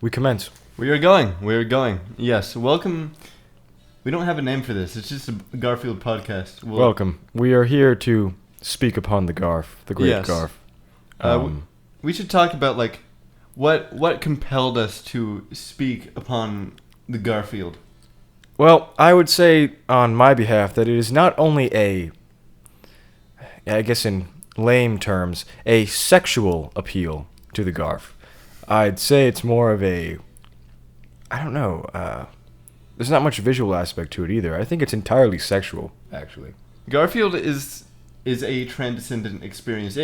We commence. We are going. We are going. Yes. Welcome. We don't have a name for this. It's just a Garfield podcast. Welcome. We are here to speak upon the Garf, the great Yes. Garf. We should talk about what compelled us to speak upon the Garfield. Well, I would say on my behalf that it is not only I guess in lame terms, a sexual appeal to the Garf. I'd say it's more of I don't know, there's not much visual aspect to it either. I think it's entirely sexual, actually. Garfield is a transcendent experience.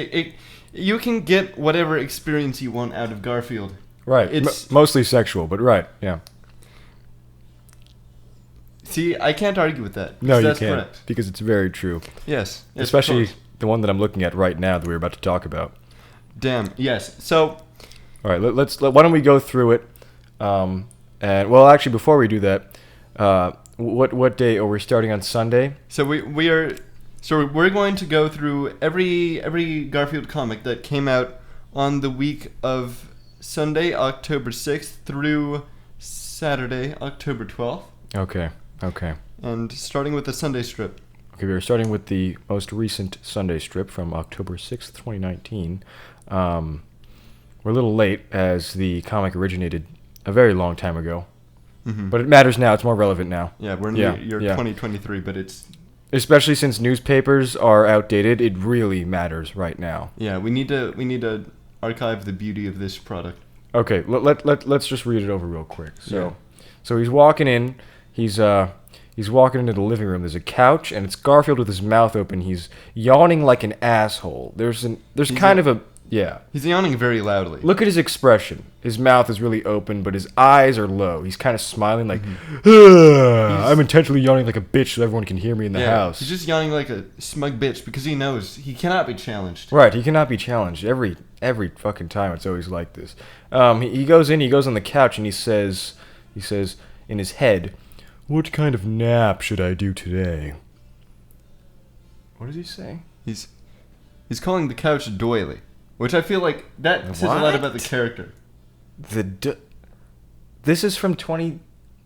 You can get whatever experience you want out of Garfield. Right. It's mostly sexual, but right, yeah. See, I can't argue with that. No, you that's can't, correct. because it's very true. Yes. Especially of course. the one that I'm looking at right now that we're about to talk about. Damn. Yes. So, All right, why don't we go through it? And well, actually, before we do that, what day are we starting on Sunday? So we're going to go through every Garfield comic that came out on the week of Sunday, October 6th through Saturday, October 12th. Okay. And starting with the Sunday strip. Okay, we're starting with the most recent Sunday strip from October 6th, 2019. We're a little late as the comic originated a very long time ago. Mm-hmm. But it matters now. It's more relevant now. Yeah, we're in Yeah, the year yeah. 2023, but it's... Especially since newspapers are outdated, it really matters right now. Yeah, we need to archive the beauty of this product. Okay, let's just read it over real quick. So he's walking in. He's walking into the living room. There's a couch, and it's Garfield with his mouth open. He's yawning like an asshole. There's He's yawning very loudly. Look at his expression. His mouth is really open, but his eyes are low. He's kind of smiling like, I'm intentionally yawning like a bitch so everyone can hear me in the house. He's just yawning like a smug bitch because he knows he cannot be challenged. Right, he cannot be challenged. Every fucking time it's always like this. He goes on the couch and he says in his head, what kind of nap should I do today? What does he say? He's calling the couch a doily, which I feel like that says a lot What? about the character. This is from 20...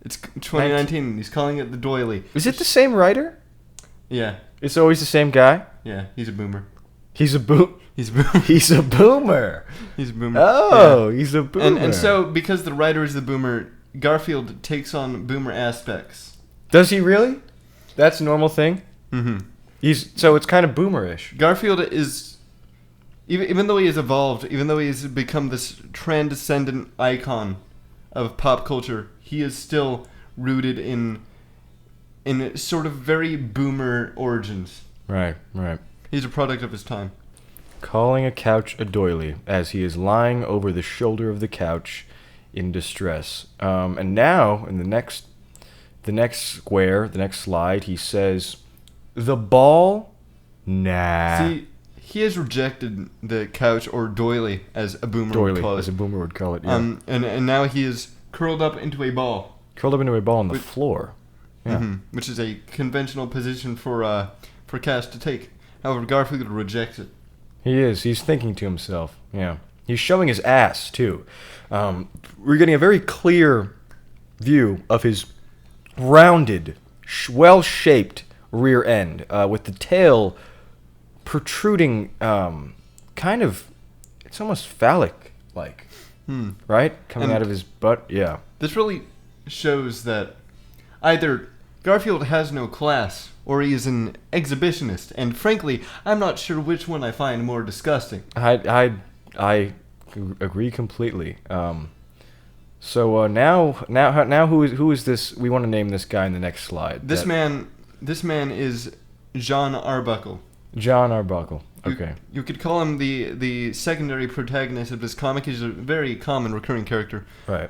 It's 2019. He's calling it the doily. Is it the same writer? Yeah, It's always the same guy? yeah. He's a boomer. He's a boomer. He's a boomer. He's a boomer. He's a boomer. Oh, Yeah. he's a boomer. And so because the writer is the boomer, Garfield takes on boomer aspects. Does he really? That's a normal thing? Mm-hmm. So it's kind of boomerish. Garfield is, even though he has evolved, even though he has become this transcendent icon of pop culture, he is still rooted in sort of very boomer origins. Right. He's a product of his time. Calling a couch a doily as he is lying over the shoulder of the couch in distress. And now, in the next square, the next slide, he says, the ball? Nah. See, he has rejected the couch or doily as a boomer would Doily, call it. as a boomer would call it, yeah. And now he is curled up into a ball. Curled up into a ball on the floor. Yeah. Which is a conventional position for cast to take. However, Garfield rejects it. He is. He's thinking to himself. Yeah. He's showing his ass, too. We're getting a very clear view of his rounded, well-shaped rear end, with the tail protruding, kind of, it's almost phallic-like, right? Coming And out of his butt, yeah. This really shows that either Garfield has no class or he is an exhibitionist. And frankly, I'm not sure which one I find more disgusting. I agree completely. So now who is this? We want to name this guy in the next slide. This man is John Arbuckle. John Arbuckle. Okay. You could call him the secondary protagonist of this comic. He's a very common recurring character. Right.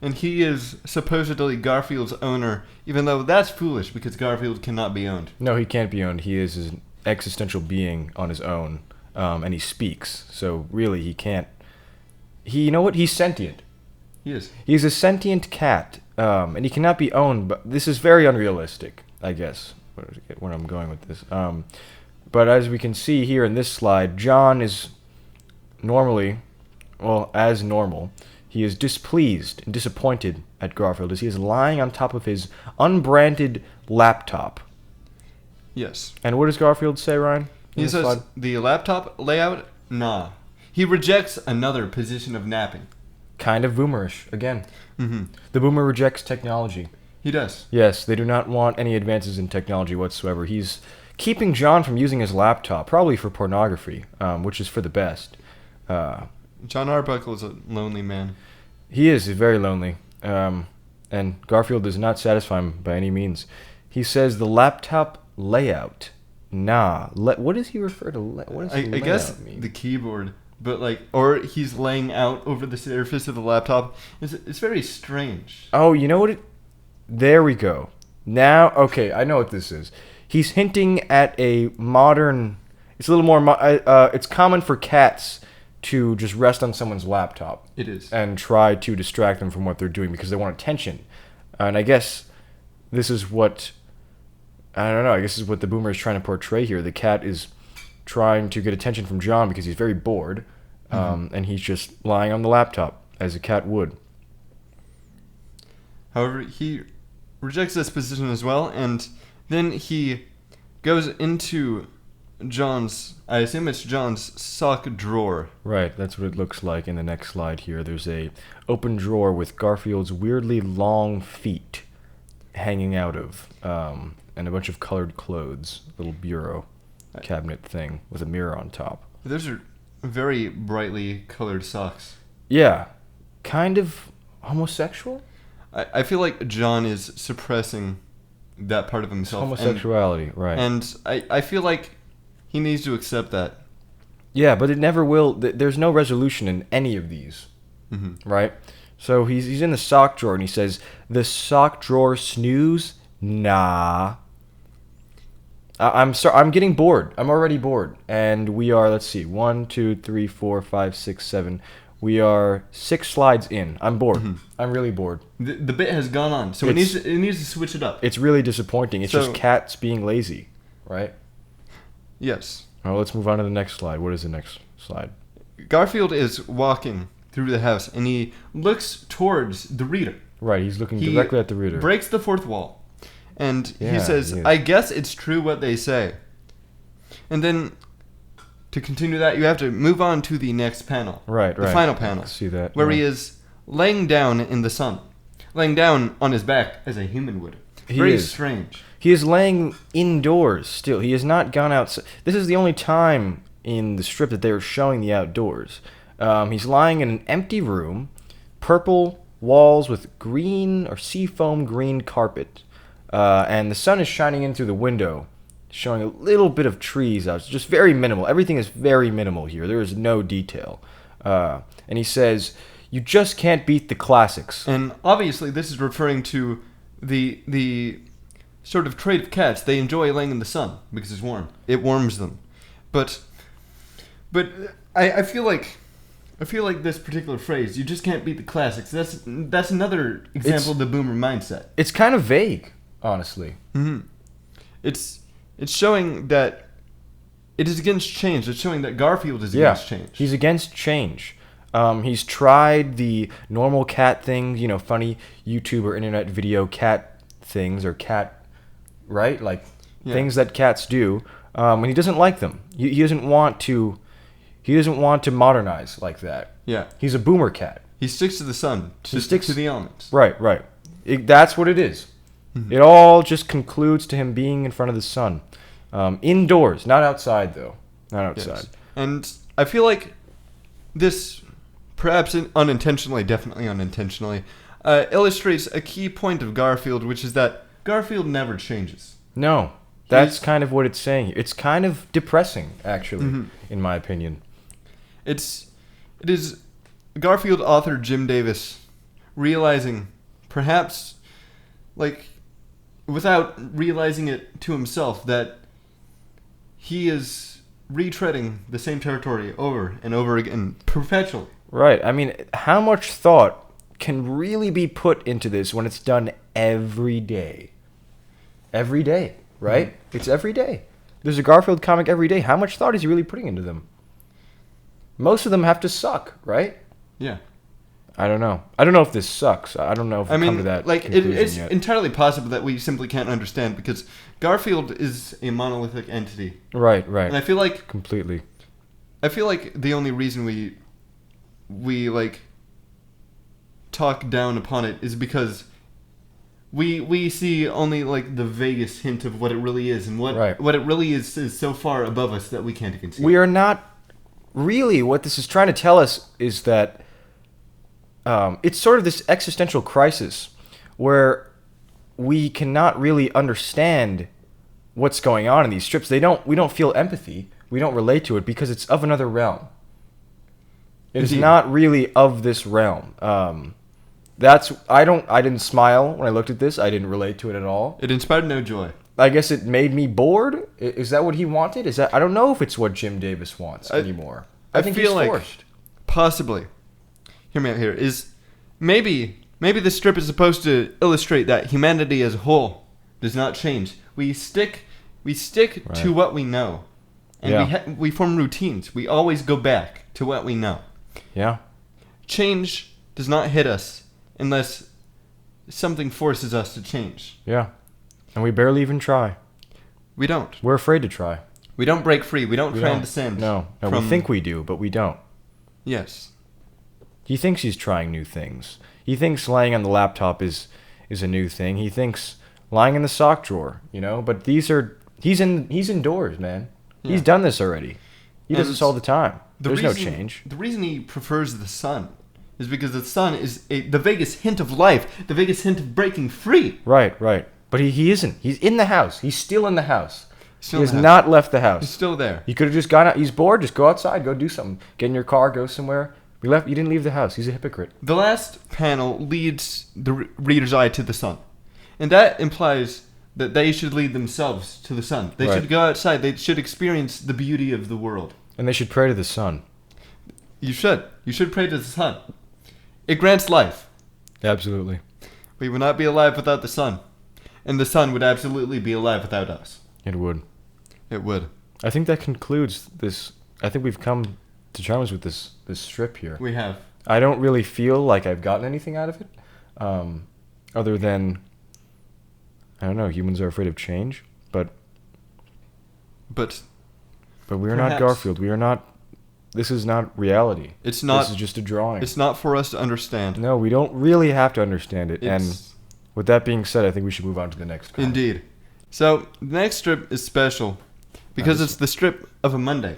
And he is supposedly Garfield's owner, even though that's foolish because Garfield cannot be owned. No, he can't be owned. He is an existential being on his own, and he speaks. So really, he can't. You know what? He's sentient. He is. He's a sentient cat, and he cannot be owned. But this is very unrealistic, I guess. Where I'm going with this. But as we can see here in this slide, John is normally, well, as normal, He is displeased and disappointed at Garfield as he is lying on top of his unbranded laptop. Yes. And what does Garfield say, Ryan? He says, the laptop layout, nah. He rejects another position of napping. Kind of boomerish, again. Mm-hmm. The boomer rejects technology. He does. Yes, they do not want any advances in technology whatsoever. He's keeping John from using his laptop, probably for pornography, which is for the best. John Arbuckle is a lonely man. He is very lonely, and Garfield does not satisfy him by any means. He says the laptop layout. Nah. What does he refer to? What does I layout guess mean? the keyboard, but or he's laying out over the surface of the laptop. It's very strange. Oh, you know what? There we go. Now, okay, I know what this is. He's hinting at a modern. It's a little more. It's common for cats to just rest on someone's laptop. It is. And try to distract them from what they're doing because they want attention. And I guess this is what. I don't know. I guess this is what the boomer is trying to portray here. The cat is trying to get attention from John because he's very bored, and he's just lying on the laptop as a cat would. However, he rejects this position as well, and then he goes into John's, I assume it's John's sock drawer. Right, that's what it looks like in the next slide here. There's a open drawer with Garfield's weirdly long feet hanging out of, and a bunch of colored clothes, little bureau cabinet thing with a mirror on top. Those are very brightly colored socks. Yeah, kind of homosexual? I feel like John is suppressing that part of himself. Homosexuality, right. And I feel like he needs to accept that. Yeah, but it never will. There's no resolution in any of these, right? So he's in the sock drawer, and he says, the sock drawer snooze? Nah. I'm sorry. I'm getting bored. I'm already bored. And we are, let's see, 1, 2, 3, 4, 5, 6, 7. We are 6 slides in. I'm bored. I'm really bored. The bit has gone on, so it needs to switch it up. It's really disappointing. It's just cats being lazy, right? Yes. Oh, let's move on to the next slide. What is the next slide? Garfield is walking through the house, and he looks towards the reader. Right, he's looking directly at the reader. Breaks the fourth wall, and he says, yeah. I guess it's true what they say. And then, to continue that, you have to move on to the next panel. Right. The final panel. See that. Where he is laying down in the sun. Laying down on his back as a human would. Very strange. He is laying indoors still. He has not gone outside. This is the only time in the strip that they are showing the outdoors. He's lying in an empty room, purple walls with green or seafoam green carpet, and the sun is shining in through the window, showing a little bit of trees out. It's just very minimal. Everything is very minimal here. There is no detail. And he says, you just can't beat the classics. And obviously this is referring to the sort of trait of cats. They enjoy laying in the sun because it's warm. It warms them. But I feel like this particular phrase, you just can't beat the classics, that's another example of the boomer mindset. It's kind of vague, honestly. It's showing that it is against change. It's showing that Garfield is against change. He's against change. He's tried the normal cat things, funny YouTube or internet video cat things or cat, right? Like things that cats do, and he doesn't like them. He doesn't want to. He doesn't want to modernize like that. Yeah. He's a boomer cat. He sticks to the sun. He sticks to the elements. Right. That's what it is. It all just concludes to him being in front of the sun. Indoors, not outside, though. Not outside. Yes. And I feel like this, perhaps unintentionally, definitely unintentionally, illustrates a key point of Garfield, which is that Garfield never changes. No. That's kind of what it's saying. It's kind of depressing, actually, in my opinion. It is Garfield author Jim Davis realizing, perhaps, without realizing it to himself, that he is retreading the same territory over and over again, perpetually. Right. I mean, how much thought can really be put into this when it's done every day? Every day, right? It's every day. There's a Garfield comic every day. How much thought is he really putting into them? Most of them have to suck, right? Yeah. I don't know. I don't know if this sucks. I don't know if we've come to that conclusion it's yet. entirely possible that we simply can't understand because Garfield is a monolithic entity, Right. and I feel like Completely. the only reason we like talk down upon it is because we see only like the vaguest hint of what it really is, and what it really is so far above us that we can't even see. We are not really. What this is trying to tell us is that it's sort of this existential crisis where we cannot really understand what's going on in these strips. We don't feel empathy. We don't relate to it because it's of another realm. It is Indeed. not really of this realm. I didn't smile when I looked at this. I didn't relate to it at all. It inspired no joy. I guess it made me bored. Is that what he wanted? I don't know if it's what Jim Davis wants anymore. I think feel he's like forced. possibly. Hear me out here. Is maybe this strip is supposed to illustrate that humanity as a whole does not change. We stick Right. to what we know, and Yeah. we form routines. We always go back to what we know. Yeah. Change does not hit us unless something forces us to change. Yeah. And we barely even try. We don't. We're afraid to try. We don't break free. We don't We transcend. No, we from- think we do, but we don't. Yes. He thinks he's trying new things. He thinks lying on the laptop is a new thing. He thinks lying in the sock drawer, but he's indoors, man. Yeah. He's done this already. He does And this all the time. There's no reason- change. The reason he prefers the sun is because the sun is the vaguest hint of life, the vaguest hint of breaking free. Right. But he isn't. He's in the house. He's still in the house. Still He in has the house. not left the He's house. still there. He could have just gone out. He's bored. Just go outside. Go do something. Get in your car. Go somewhere. You didn't leave the house. He's a hypocrite. The last panel leads the reader's eye to the sun. And that implies that they should lead themselves to the sun. They Right. should go outside. They should experience the beauty of the world. And they should pray to the sun. You should. You should pray to the sun. It grants life. Absolutely. We would not be alive without the sun. And the sun would absolutely be alive without us. It would. It would. I think that concludes this. I think we've come to terms with this strip here. We have. I don't really feel like I've gotten anything out of it, other than I don't know. Humans are afraid of change, but But we are not Perhaps. Garfield. We are not. This is not reality. it's not. This is just a drawing. It's not for us to understand. No, we don't really have to understand it. And It's- with that being said, I think we should move on to the next. panel. Indeed. So the next strip is special because it's the strip of a Monday.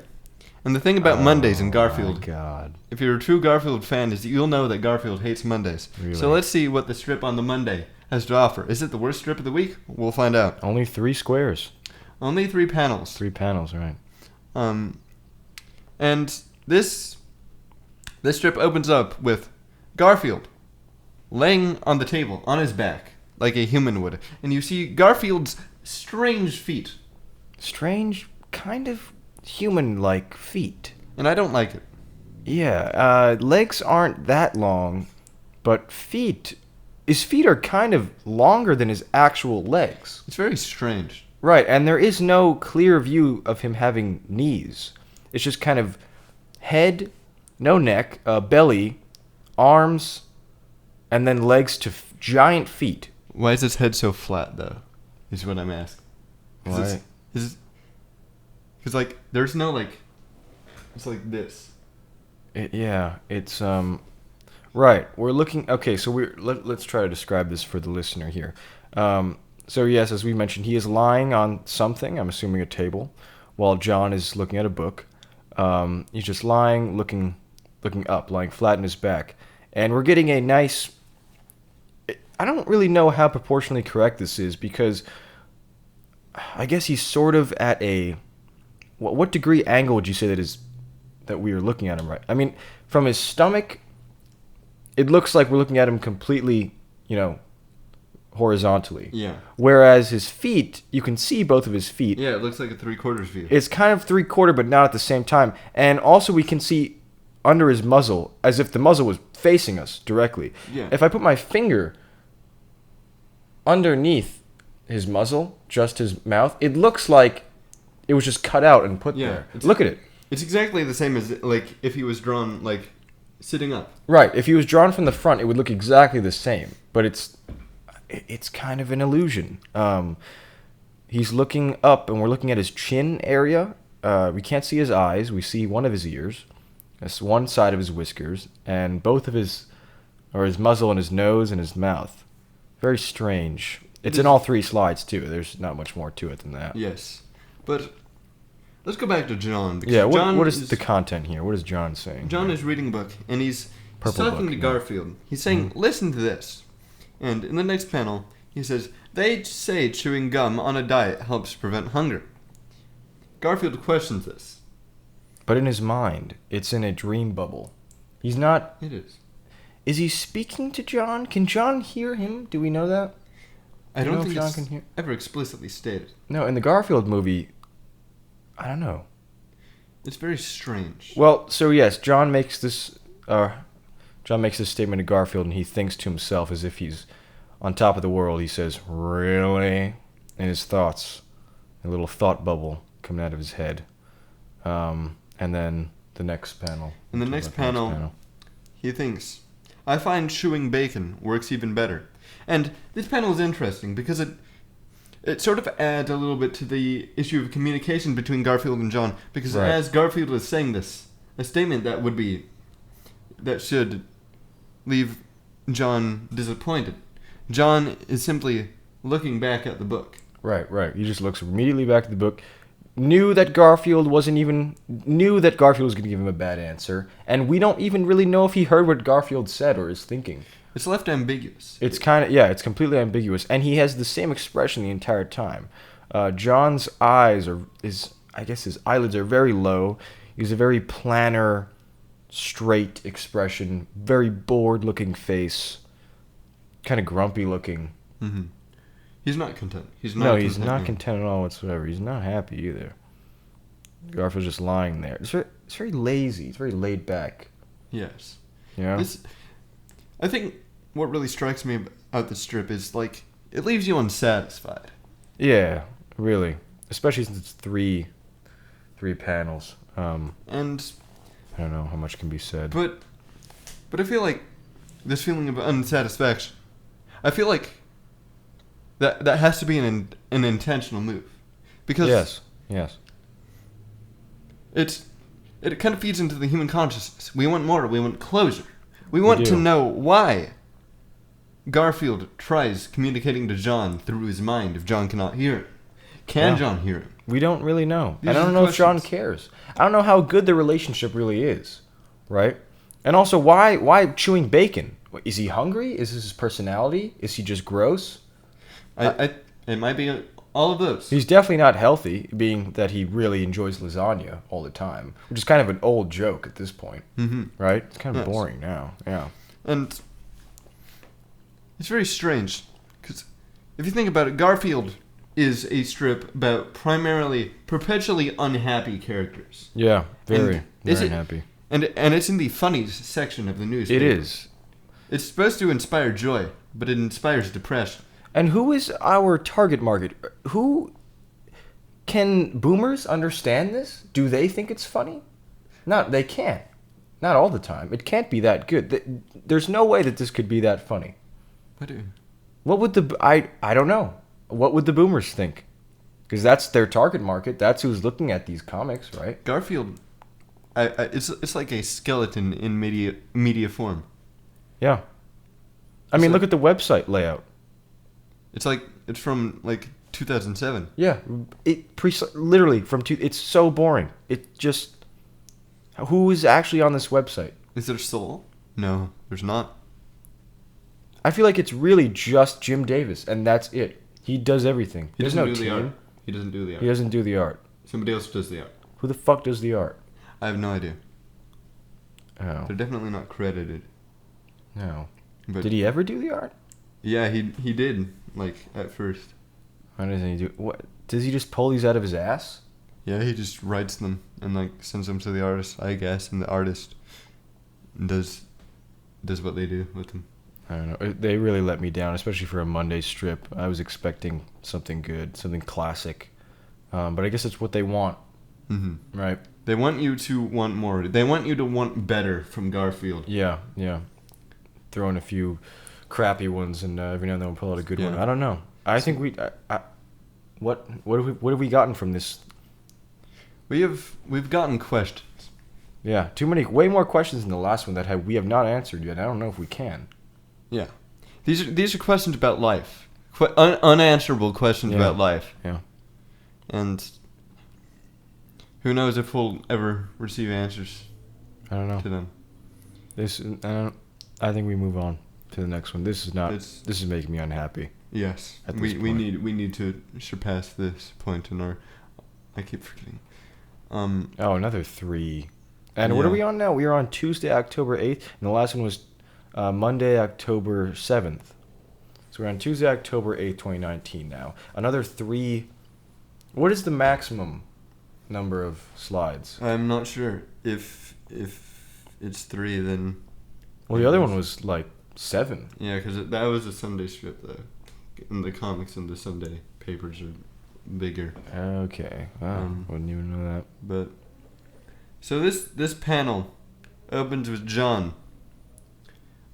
And the thing about Mondays in Garfield, Oh my God. if you're a true Garfield fan, is that you'll know that Garfield hates Mondays. Really? So let's see what the strip on the Monday has to offer. Is it the worst strip of the week? We'll find out. Only 3 squares, Only 3 panels. 3 panels, right? And this strip opens up with Garfield laying on the table on his back like a human would, and you see Garfield's strange feet, Strange, kind of human-like feet. and I don't like it. Yeah, legs aren't that long, but his feet are kind of longer than his actual legs. It's very strange. Right, and there is no clear view of him having knees. It's just kind of head, no neck, belly, arms, and then legs to giant feet. Why is his head so flat, though? Is what I'm asking. Why? Because like there's no like, it's like this. It's right. We're looking. Okay, so let's try to describe this for the listener here. So yes, as we mentioned, he is lying on something. I'm assuming a table, while John is looking at a book. He's just lying, looking up, lying flat in his back, and we're getting a nice. I don't really know how proportionally correct this is because I guess he's sort of at a. What degree angle would you say that we are looking at him right? I mean, from his stomach, it looks like we're looking at him completely, horizontally. Yeah. Whereas his feet, you can see both of his feet. Yeah, it looks like a 3/4 view. It's kind of 3/4, but not at the same time. And also we can see under his muzzle, as if the muzzle was facing us directly. Yeah. If I put my finger underneath his muzzle, just his mouth, it looks like it was just cut out and put Yeah, there. it's- Look at it. It's exactly the same as like if he was drawn like sitting up. Right. If he was drawn from the front, it would look exactly the same. But it's kind of an illusion. He's looking up, and we're looking at his chin area. We can't see his eyes. We see one of his ears. That's one side of his whiskers, and both of his muzzle and his nose and his mouth. Very strange. It's in all three slides too. There's not much more to it than that. Yes, but let's go back to John. Because Yeah. John What is the content here? What is John saying? John is reading a book, and he's Purple talking book, to yeah. Garfield. He's saying, "Listen to this," and in the next panel, he says, "They say chewing gum on a diet helps prevent hunger." Garfield questions this. But in his mind, it's in a dream bubble. He's not. It is. Is he speaking to John? Can John hear him? Do we know that? I Do you don't know if think John it's can hear? ever explicitly stated. No, in the Garfield movie, I don't know. It's very strange. Well, so yes, John makes this statement to Garfield, and he thinks to himself as if he's on top of the world. He says, "Really?" in his thoughts, a little thought bubble coming out of his head. And then the next panel. In the next panel, he thinks, "I find chewing bacon works even better." And this panel is interesting because it sort of adds a little bit to the issue of communication between Garfield and John. Because Right. as Garfield is saying this, a statement that should leave John disappointed, John is simply looking back at the book. Right. He just looks immediately back at the book. Knew that Garfield was going to give him a bad answer, and we don't even really know if he heard what Garfield said or is thinking. It's left ambiguous. It's it's completely ambiguous, and he has the same expression the entire time. John's eyes his eyelids are very low. He's a very planar, straight expression, very bored-looking face, kind of grumpy-looking. Mm-hmm. He's not content. He's not content at all whatsoever. He's not happy either. Garfield's just lying there. It's very lazy. It's very laid back. Yes. You know? I think what really strikes me about this strip is, like, it leaves you unsatisfied. Yeah, really. Especially since it's three panels. And I don't know how much can be said. But I feel like this feeling of unsatisfaction, I feel like that has to be an intentional move. Because Yes. it kind of feeds into the human consciousness. We want more. We want closure. We want to do. know why Garfield tries communicating to John through his mind if John cannot hear him. Can Yeah. John hear him? We don't really know. These I are don't the know if John questions. cares. I don't know how good the relationship really is, right? And also, why chewing bacon? Is he hungry? Is this his personality? Is he just gross? It might be all of those. He's definitely not healthy, being that he really enjoys lasagna all the time, which is kind of an old joke at this point, Mm-hmm. right? It's kind of Yes. boring now. Yeah. And it's very strange, because if you think about it, Garfield is a strip about primarily perpetually unhappy characters. Yeah, very is it- happy. And it's in the funnies section of the newspaper. It is. It's supposed to inspire joy, but it inspires depression. And who is our target market? Who can boomers understand this? Do they think it's funny? They can't. Not all the time. It can't be that good. There's no way that this could be that funny. What would I don't know. What would the boomers think? Because that's their target market. That's who's looking at these comics, right? Garfield, it's like a skeleton in media form. Yeah. I mean, So- look at the website layout. It's from like 2007. Yeah, literally it's so boring. It just, who is actually on this website? Is there soul? No, there's not. I feel like it's really just Jim Davis, and that's it. He does everything. He There's doesn't no do the art. team. He doesn't do the art. He doesn't do the art. Somebody else does the art. Who the fuck does the art? I have no idea. Oh, They're definitely not credited. no. But Did he ever do the art? Yeah, he did. Like at first. Why doesn't he do? What does he just pull these out of his ass? Yeah, he just writes them and like sends them to the artist, I guess, and the artist does what they do with them. I don't know. They really let me down, especially for a Monday strip. I was expecting something good, something classic, but I guess it's what they want. Mm-hmm. right? They want you to want more. They want you to want better from Garfield. Yeah, yeah. Throw in a few crappy ones, and every now and then we'll pull out a good one. Yeah. I don't know. I think what have we gotten from this? We've gotten questions. Yeah, way more questions than the last one that we have not answered yet. I don't know if we can. Yeah, these are questions about life, unanswerable questions Yeah. about life, Yeah. and who knows if we'll ever receive answers I don't know. to them. I think we move on to the next one. This is not. It's- This is making me unhappy. Yes, At this we point. need to surpass this point in our. I keep forgetting. Oh, another 3. And what are Yeah. we on now? We are on Tuesday, October 8th, and the last one was Monday, October 7th. So we're on Tuesday, October 8th, 2019 now. Another 3. What is the maximum number of slides? I'm not sure if it's 3, then Well, the other one was like 7. yeah, because that was a Sunday strip though, and the comics and the Sunday papers are bigger. Okay. Wow. Wouldn't even know that. But so this panel opens with John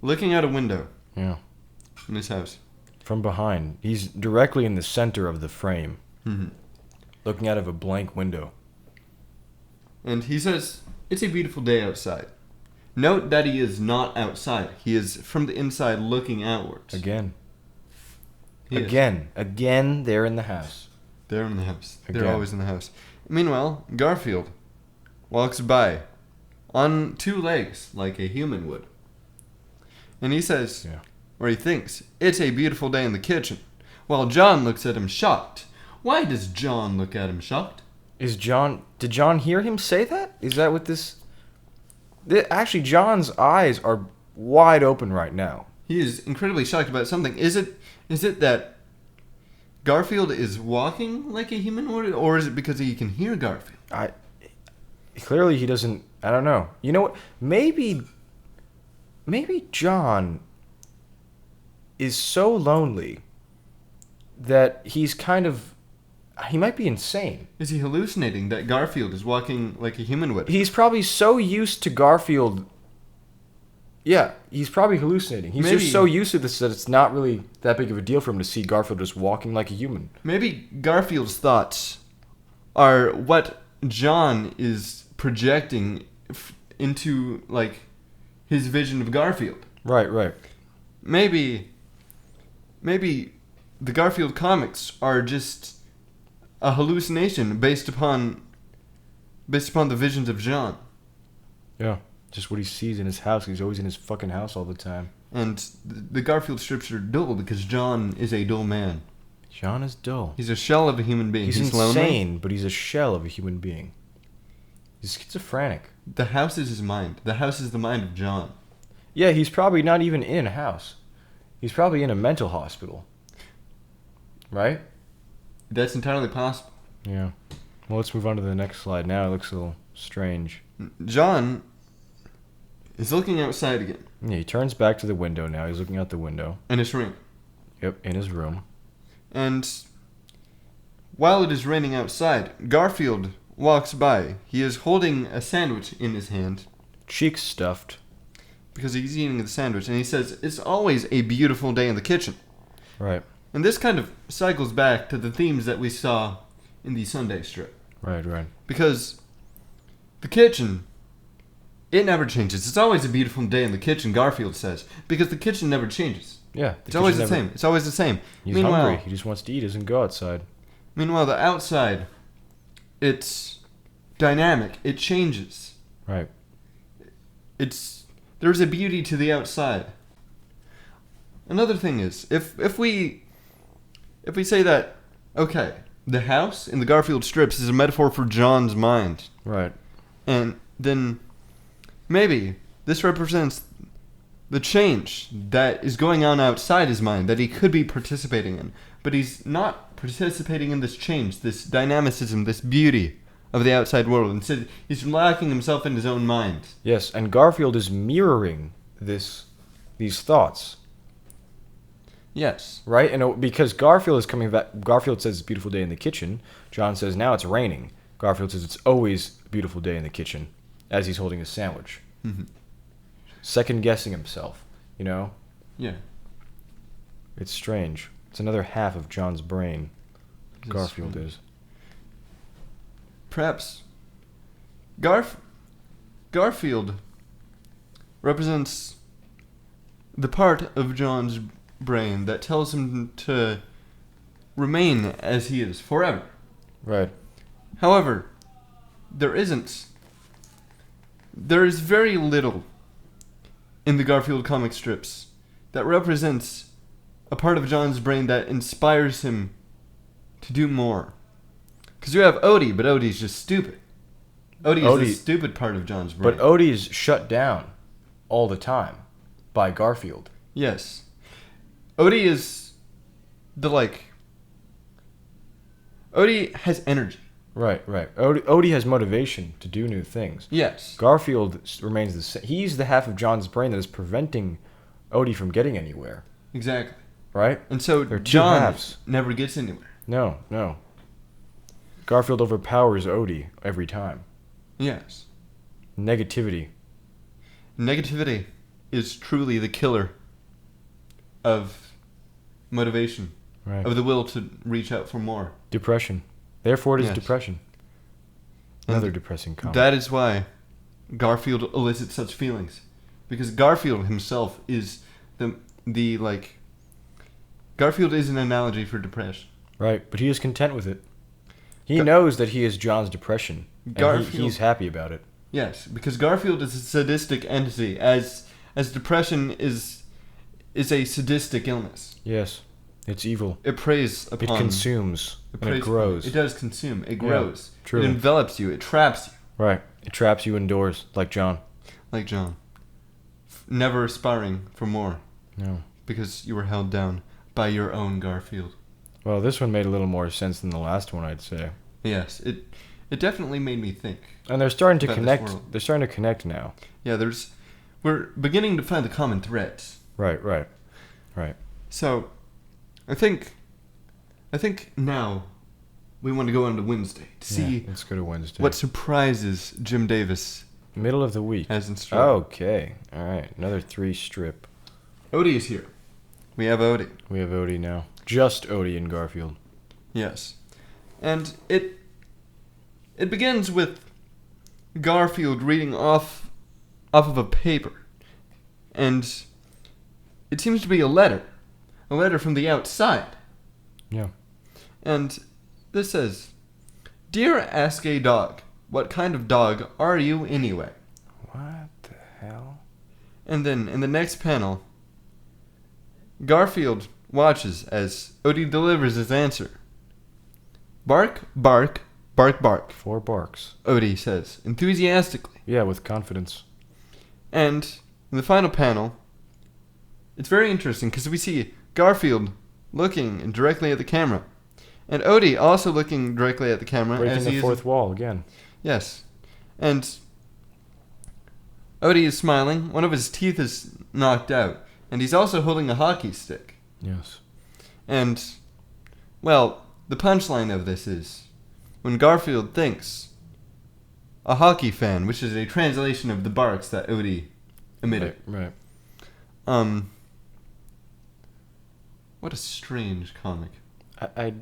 looking out a window Yeah. in his house. From behind. He's directly in the center of the frame, Mm-hmm. looking out of a blank window. And he says, "It's a beautiful day outside." Note that he is not outside. He is from the inside looking outwards. Again. He is. Again, they're in the house. They're in the house. Again. They're always in the house. Meanwhile, Garfield walks by on 2 legs like a human would. And he says, Yeah. or he thinks, "It's a beautiful day in the kitchen." While John looks at him shocked. Why does John look at him shocked? Did John hear him say that? Is that what this... Actually, John's eyes are wide open right now. He is incredibly shocked about something. Is it that Garfield is walking like a human would, or is it because he can hear Garfield? Clearly he doesn't... I don't know. You know what? Maybe John is so lonely that he's kind of... He might be insane. Is he hallucinating that Garfield is walking like a human would? He's probably so used to Garfield. Yeah, he's probably hallucinating. He's Maybe- just so used to this that it's not really that big of a deal for him to see Garfield just walking like a human. Maybe Garfield's thoughts are what John is projecting into, like, his vision of Garfield. Right. Maybe the Garfield comics are just a hallucination based upon the visions of John. Yeah, just what he sees in his house. He's always in his fucking house all the time. And the Garfield strips are dull because John is a dull man. John is dull. He's a shell of a human being. He's lonely. insane, but he's a shell of a human being. He's schizophrenic. The house is his mind. The house is the mind of John. Yeah, he's probably not even in a house. He's probably in a mental hospital. Right? That's entirely possible. Yeah. Well, let's move on to the next slide. Now it looks a little strange. John is looking outside again, Yeah, he turns back to the window now. He's looking out the window. and it's raining. Yep, in his room. And while it is raining outside, Garfield walks by. He is holding a sandwich in his hand Cheeks stuffed. because he's eating the sandwich, and he says, "It's always a beautiful day in the kitchen." Right. And this kind of cycles back to the themes that we saw in the Sunday strip. Right. Because the kitchen, it never changes. It's always a beautiful day in the kitchen, Garfield says. Because the kitchen never changes. Yeah. It's always the same. It's always the same. He's hungry. He just wants to eat. He doesn't go outside. Meanwhile, the outside, it's dynamic. It changes. Right. There's a beauty to the outside. Another thing is, if we say that, okay, the house in the Garfield strips is a metaphor for John's mind, Right. and then maybe this represents the change that is going on outside his mind that he could be participating in, but he's not participating in this change, this dynamicism, this beauty of the outside world. Instead, he's locking himself in his own mind. Yes, and Garfield is mirroring these thoughts. Yes. Right? And because Garfield is coming back. Garfield says it's a beautiful day in the kitchen. John says now it's raining. Garfield says it's always a beautiful day in the kitchen as he's holding his sandwich. Mm-hmm. Second guessing himself, you know? Yeah. It's strange. It's another half of John's brain. It is Garfield strange. is. Perhaps Garfield represents the part of John's brain that tells him to remain as he is forever. Right. However, there is very little in the Garfield comic strips that represents a part of John's brain that inspires him to do more. Because you have Odie, but Odie's just stupid. Odie is the stupid part of John's brain. But Odie's shut down all the time by Garfield. Yes. Odie is Odie has energy. Right. Odie has motivation to do new things. Yes. Garfield remains the same. He's the half of John's brain that is preventing Odie from getting anywhere. Exactly. Right? And so They're two John halves. never gets anywhere. No. Garfield overpowers Odie every time. Yes. Negativity. Negativity is truly the killer of motivation, Right. of the will to reach out for more. Depression. Therefore, it is Yes. depression. Another depressing comic. That is why Garfield elicits such feelings, because Garfield himself is Garfield is an analogy for depression. Right, but he is content with it. He knows that he is John's depression, and he's happy about it. Yes, because Garfield is a sadistic entity, as depression is a sadistic illness. Yes, it's evil. It preys upon. It consumes, and it preys grows. upon. It does consume. It grows. truly. It envelops you. It traps you. Right, it traps you indoors, like John. Like John. Never aspiring for more, No. because you were held down by your own Garfield. Well, this one made a little more sense than the last one, I'd say. Yes, it definitely made me think. And they're starting to About this connect. world. They're starting to connect now. Yeah, we're beginning to find the common threads. Right. So, I think now we want to go on to Wednesday to see Let's go to Wednesday. what surprises Jim Davis Middle of the week? has in store. Okay. All right. Another 3 strip. Odie is here. We have Odie. We have Odie now. Just Odie and Garfield. Yes. And it begins with Garfield reading off of a paper. And it seems to be a letter from the outside. Yeah. And this says, "Dear Ask a Dog, what kind of dog are you anyway?" What the hell? And then in the next panel, Garfield watches as Odie delivers his answer. "Bark, bark, bark, bark," 4 barks. Odie says, enthusiastically. Yeah, with confidence. And in the final panel, it's very interesting because we see Garfield looking directly at the camera. And Odie also looking directly at the camera. Breaking as the he is- fourth wall again. Yes. And Odie is smiling. One of his teeth is knocked out. And he's also holding a hockey stick. Yes. And, well, the punchline of this is when Garfield thinks a hockey fan, which is a translation of the barks that Odie emitted. Right. What a strange comic. I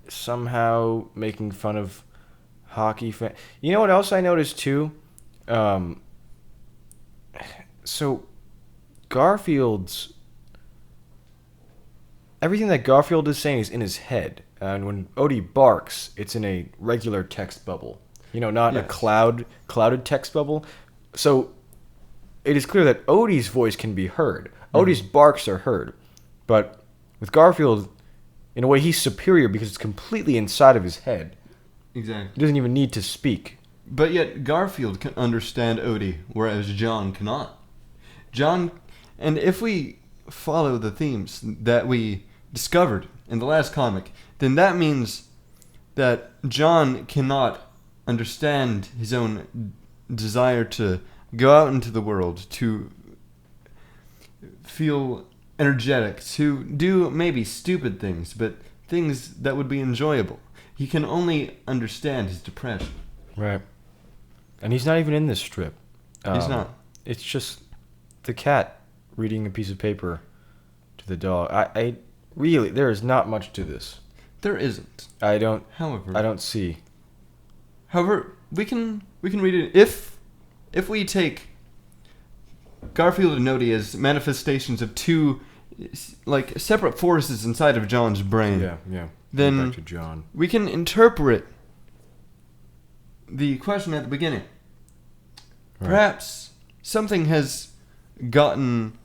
somehow making fun of hockey fan. You know what else I noticed too? So Garfield's everything that Garfield is saying is in his head, and when Odie barks, it's in a regular text bubble. You know, not a Yes. clouded text bubble. So it is clear that Odie's voice can be heard. Odie's barks are heard, but with Garfield, in a way, he's superior because it's completely inside of his head. Exactly. He doesn't even need to speak. But yet Garfield can understand Odie, whereas John cannot. And if we follow the themes that we discovered in the last comic, then that means that John cannot understand his own desire to go out into the world, to feel energetic, to do maybe stupid things, but things that would be enjoyable. He can only understand his depression. Right. And he's not even in this strip. He's not. It's just the cat reading a piece of paper to the dog. I really, there is not much to this. There isn't. I don't However, see. we can read it if we take Garfield and Nodie as manifestations of two like separate forces inside of John's brain. Yeah. Then Back to John. we can interpret the question at the beginning. Right. Perhaps something has gotten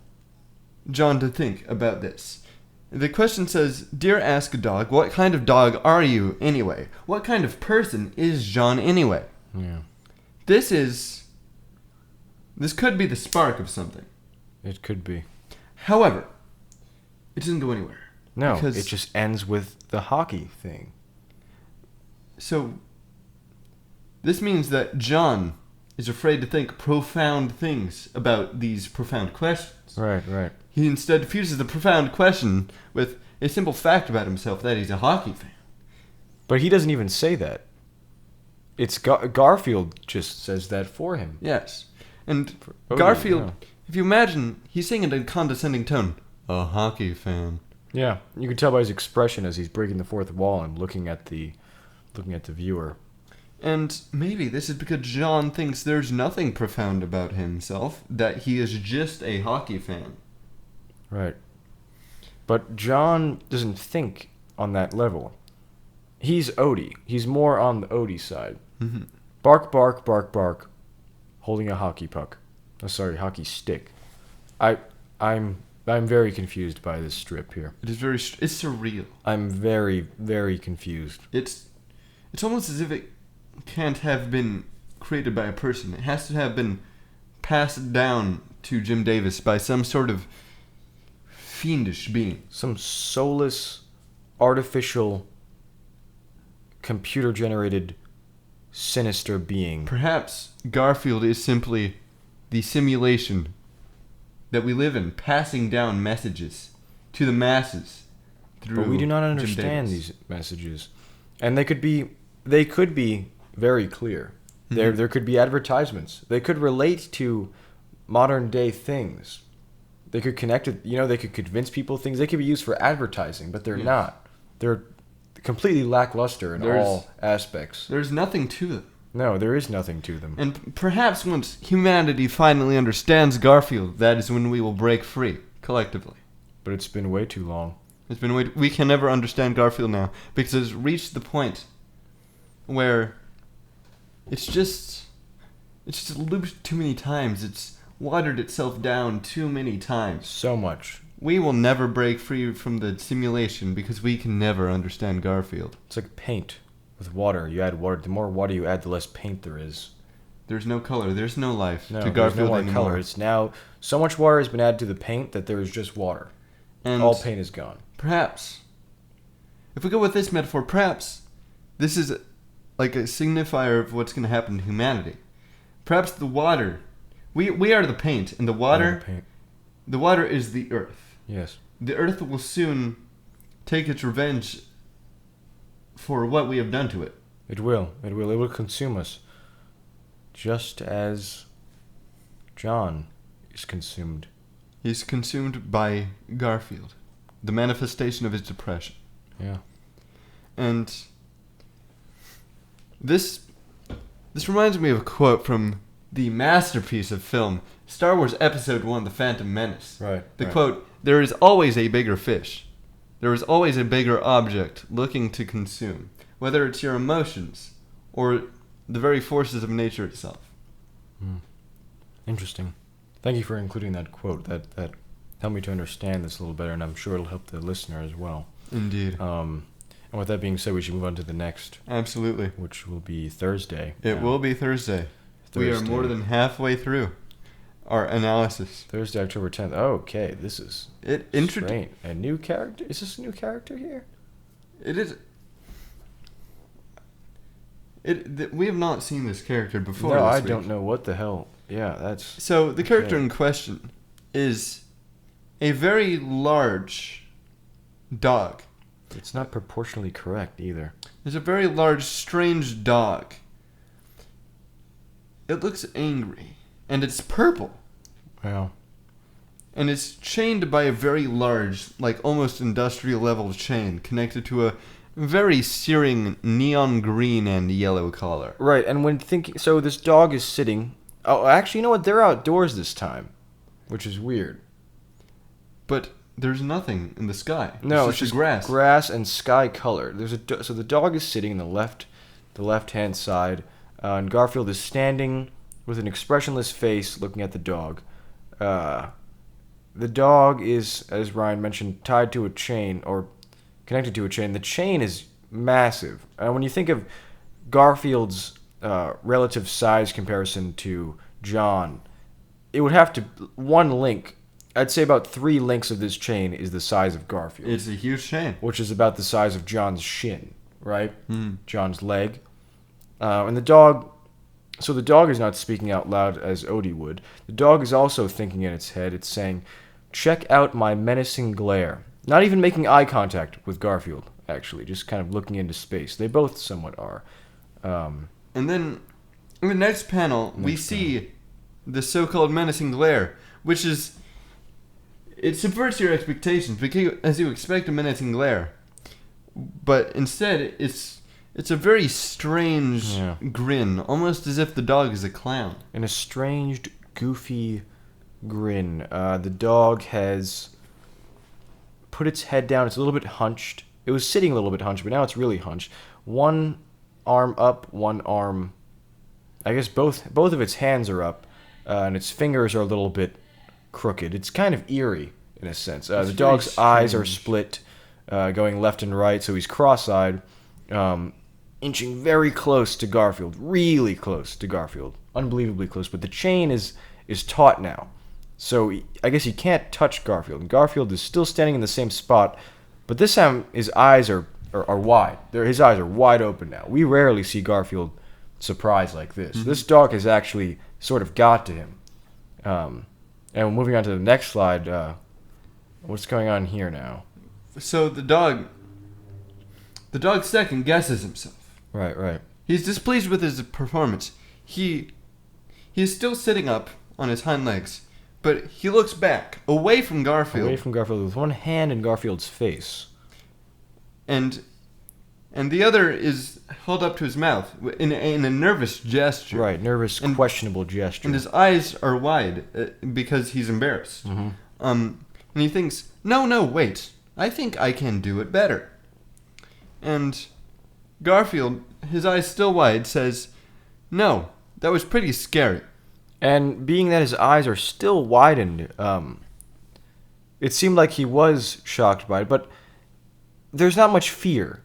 John to think about this. The question says, "Dear Ask a Dog, what kind of dog are you anyway? What kind of person is John anyway?" Yeah. This could be the spark of something. It could be. However, it doesn't go anywhere. No, Because- it just ends with the hockey thing. So, this means that John is afraid to think profound things about these profound questions. Right. He instead fuses the profound question with a simple fact about himself that he's a hockey fan. But he doesn't even say that. It's Garfield just says that for him. Yes. And Odie, Garfield, yeah. if you imagine, he's saying in a condescending tone, "A hockey fan." Yeah, you can tell by his expression as he's breaking the fourth wall and looking at the viewer. And maybe this is because John thinks there's nothing profound about himself, that he is just a hockey fan. Right. But John doesn't think on that level. He's Odie. He's more on the Odie side. Mm-hmm. Bark, bark, bark, bark. Holding a hockey puck. Oh, sorry, hockey stick. I'm very confused by this strip here. It is it's surreal. I'm very, very confused. It's almost as if it can't have been created by a person. It has to have been passed down to Jim Davis by some sort of fiendish being. Some soulless, artificial, computer-generated, sinister being. Perhaps Garfield is simply the simulation that we live in, passing down messages to the masses through But we do not Jim understand Davis. these messages. And they could be very clear. Mhm. There could be advertisements. They could relate to modern day things. They could connect it, they could convince people things. They could be used for advertising, but they're Yes. not. They're completely lackluster in all aspects. There's nothing to them. No, there is nothing to them. And perhaps once humanity finally understands Garfield, that is when we will break free, collectively. But it's been way too long. We can never understand Garfield now, because it's reached the point where it's just looped too many times. It's watered itself down too many times. So much. We will never break free from the simulation because we can never understand Garfield. It's like paint with water. You add water. The more water you add, the less paint there is. There's no color. There's no life No, to there's Garfield no more anymore. color. It's now so much water has been added to the paint that there is just water. And All paint is gone. perhaps, if we go with this metaphor, perhaps this is like a signifier of what's going to happen to humanity. Perhaps the water, we are the paint, and the water, Paint. the water is the earth. Yes. The earth will soon take its revenge for what we have done to it. It will. It will. It will consume us. Just as John is consumed. He's consumed by Garfield, the manifestation of his depression. Yeah. And this reminds me of a quote from the masterpiece of film, Star Wars Episode 1, The Phantom Menace. Right. The right. quote, "There is always a bigger fish. There is always a bigger object looking to consume, whether it's your emotions or the very forces of nature itself." Interesting. Thank you for including that quote. That helped me to understand this a little better, and I'm sure it'll help the listener as well. Indeed. And with that being said, we should move on to the next, Absolutely. which will be Thursday. It will be Thursday. We are more than halfway through our analysis. Thursday, October 10th. Okay, this is strange. A new character? Is this a new character here? It is. We have not seen this character before. No, this I week. don't know what the hell. Yeah, that's... So the character Okay. in question is a very large dog. It's not proportionally correct either. There's a very large, strange dog. It looks angry, and it's purple. Well, And it's chained by a very large, like almost industrial level chain connected to a very searing neon green and yellow collar. right. And when thinking, so this dog is sitting. Oh, actually, you know what? They're outdoors this time, which is weird. But there's nothing in the sky. No, it's just grass. grass and sky color. So the dog is sitting in the left-hand side, and Garfield is standing with an expressionless face, looking at the dog. The dog is, as Ryan mentioned, tied to a chain or connected to a chain. The chain is massive. When you think of Garfield's relative size comparison to John, it would have to one link. I'd say about 3 links of this chain is the size of Garfield, It's a huge chain. which is about the size of John's shin, right? Mm. John's leg. And the dog. So the dog is not speaking out loud as Odie would. The dog is also thinking in its head. It's saying, "Check out my menacing glare." Not even making eye contact with Garfield, actually, just kind of looking into space. They both somewhat are. And then in the next panel, we see the so-called menacing glare, which is... It subverts your expectations because as you expect a menacing glare. But instead, it's a very strange Yeah. grin, almost as if the dog is a clown. An estranged, goofy grin. The dog has put its head down. It's a little bit hunched. It was sitting a little bit hunched, but now it's really hunched. One arm up, one arm... I guess both of its hands are up, and its fingers are a little bit crooked. It's kind of eerie, in a sense. The very dog's eyes are strange. split, going left and right, so he's cross-eyed, inching very close to Garfield. Really close to Garfield. Unbelievably close. But the chain is taut now. So I guess he can't touch Garfield. And Garfield is still standing in the same spot, but this time his eyes are wide. His eyes are wide open now. We rarely see Garfield surprised like this. Mm-hmm. This dog has actually sort of got to him. And moving on to the next slide, what's going on here now? So the dog second guesses himself. Right. He's displeased with his performance. He is still sitting up on his hind legs, but he looks back, away from Garfield. Away from Garfield with one hand in Garfield's face. And the other is held up to his mouth in a nervous gesture. Right, nervous, And- questionable gesture. And his eyes are wide because he's embarrassed. Mhm. And he thinks, no, wait. I think I can do it better. And Garfield, his eyes still wide, says, "No, that was pretty scary." And being that his eyes are still widened, it seemed like he was shocked by it, but there's not much fear.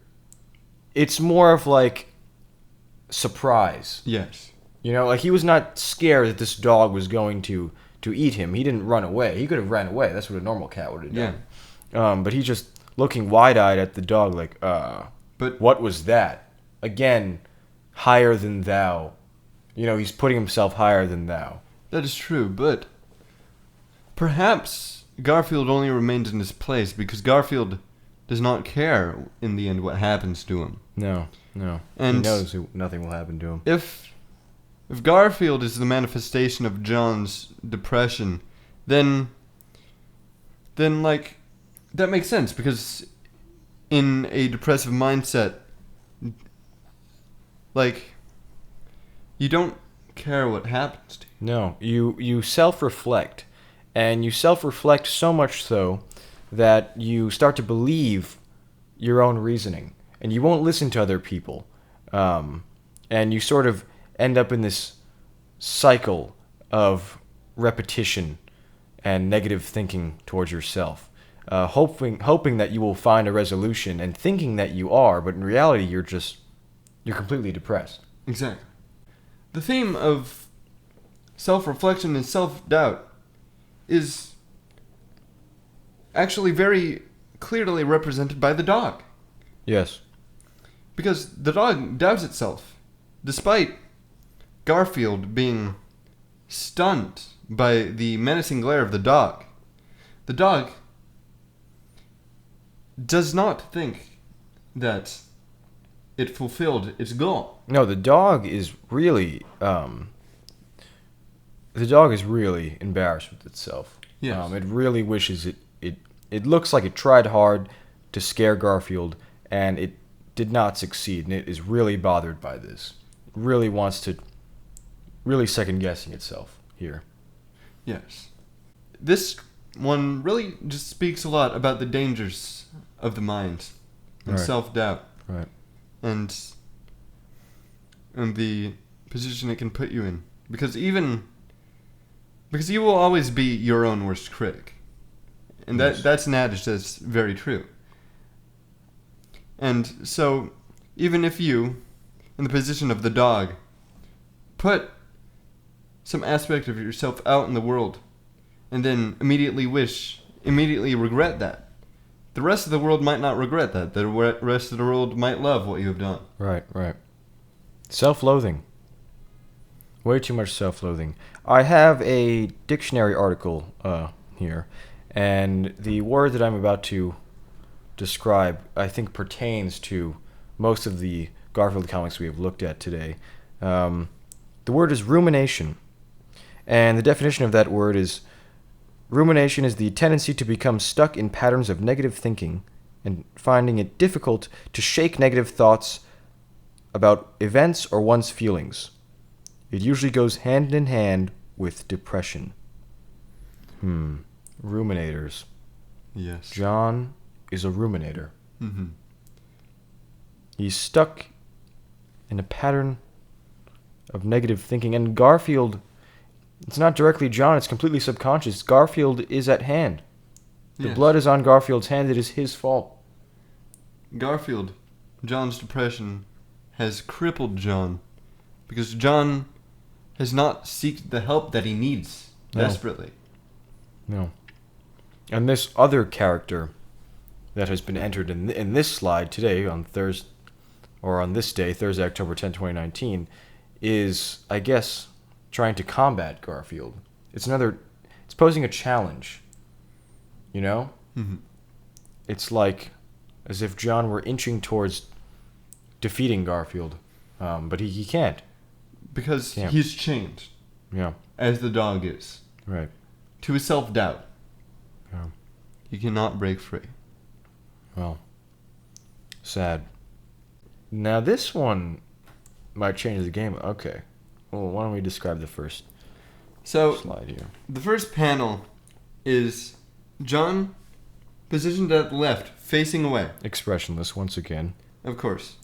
It's more of like surprise. Yes. You know, like he was not scared that this dog was going to eat him. He didn't run away. He could have ran away. That's what a normal cat would have done. But he's just looking wide-eyed at the dog like, But what was that? Again, higher than thou. You know, he's putting himself higher than thou. that is true, but perhaps Garfield only remained in his place because Garfield does not care in the end what happens to him. No. And he knows nothing will happen to him. If Garfield is the manifestation of John's depression, then like that makes sense because in a depressive mindset, like you don't care what happens to you. No, you self-reflect, and you self-reflect so much so that you start to believe your own reasoning, and you won't listen to other people, and you sort of end up in this cycle of repetition and negative thinking towards yourself, hoping that you will find a resolution and thinking that you are, but in reality you're completely depressed. Exactly. The theme of self-reflection and self-doubt is actually very clearly represented by the dog. Yes. Because the dog doubts itself, despite Garfield being stunned by the menacing glare of the dog. The dog does not think that it fulfilled its goal. No, the dog is really embarrassed with itself. Yes. It really wishes it looks like it tried hard to scare Garfield, and it did not succeed, and it is really bothered by this. It really wants to, really second guessing itself here. Yes. This one really just speaks a lot about the dangers of the mind and Right. self-doubt Right. and the position it can put you in. Because you will always be your own worst critic. And Yes. that's an adage that's very true. And so, even if you, in the position of the dog, put some aspect of yourself out in the world, and then immediately regret that, the rest of the world might not regret that. The rest of the world might love what you have done. Right. Self-loathing. Way too much self-loathing. I have a dictionary article here, and the word that I'm about to describe, I think, pertains to most of the Garfield comics we have looked at today. The word is rumination, and the definition of that word is: rumination is the tendency to become stuck in patterns of negative thinking and finding it difficult to shake negative thoughts about events or one's feelings. It usually goes hand in hand with depression. Ruminators. Yes. John is a ruminator. Mm-hmm. He's stuck in a pattern of negative thinking. And Garfield, it's not directly John, it's completely subconscious. Garfield is at hand. The Yes. blood is on Garfield's hand. It is his fault. Garfield, John's depression has crippled John because John has not sought the help that he needs No. desperately. No. And this other character that has been entered in this slide today on Thursday, or on this day, Thursday, October 10, 2019, is, I guess, trying to combat Garfield. It's posing a challenge. You know? Mm-hmm. It's like as if John were inching towards defeating Garfield, but he can't. Because Yeah. he's chained, Yeah, as the dog is, right. to his self-doubt. Yeah. He cannot break free. Well, sad. Now this one might change the game. Okay. Well, why don't we describe the first So, slide here? the first panel is John positioned at the left, facing away, Expressionless once again. of course.